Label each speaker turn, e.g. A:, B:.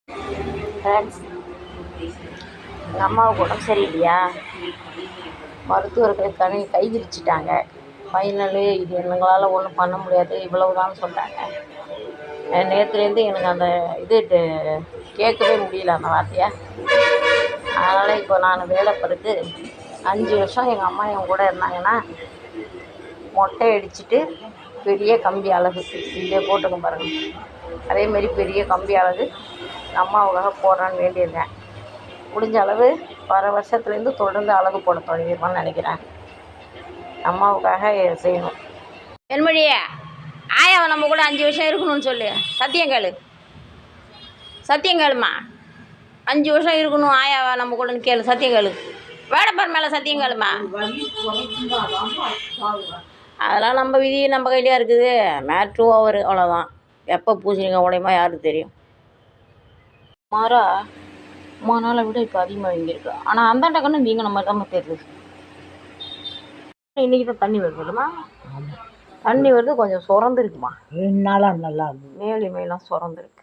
A: Friends, எங்கள் அம்மாவுக்கு உடம்பு சரியில்லையா, மருத்துவர்கள் கை விரிச்சிட்டாங்க. ஃபைனலு இது எங்களால் ஒன்றும் பண்ண முடியாது, இவ்வளவுதான் சொன்னாங்க. நேற்றுலேருந்து எனக்கு அந்த கேட்கவே முடியல அந்த வார்த்தையை. அதனால் இப்போ நான் வேலை படுத்து 5 வருஷம் எங்கள் அம்மா என் கூட இருந்தாங்கன்னா மொட்டை அடிச்சுட்டு பெரிய கம்பி அழகு இங்கே போட்டுக்க பாருங்கள். அதேமாரி பெரிய கம்பி அழகு அம்மாவுக்காக போடுறான்னு வேண்டியிருக்கேன். முடிஞ்ச அளவு வர வருஷத்துலேருந்து தொடர்ந்து அழகு போட தொடங்கிடுவான்னு நினைக்கிறேன். அம்மாவுக்காக செய்யணும். என்மொழியே, ஆயாவை நம்ம கூட 5 வருஷம் இருக்கணும்னு சொல்லு. சத்தியங்கேளு, சத்தியங்கேளுமா. 5 வருஷம் இருக்கணும் ஆயாவை நம்ம கூட கேளு. சத்தியங்கேளு, வேடப்பார் மேலே சத்தியங்கேளுமா. அதெல்லாம் நம்ம விதி நம்ம கையிலையா இருக்குது. மேட்ரு ஓவர், அவ்வளோதான். எப்போ பூசணிங்க உடையமா யாருக்கு தெரியும். மாறா 3 நாளை விட இப்போ அதிகமாக வாங்கியிருக்கு. ஆனால் அந்தாண்ட கண்ணு நீங்கள் நம்ம தான் தெரியுது. இன்றைக்கி தான் தண்ணி வருது இல்லைம்மா? தண்ணி வருது, கொஞ்சம் சுரந்துருக்குமா.
B: 2 நாளாக நல்லா
A: மேலும் மேலாம் சுரந்துருக்கு.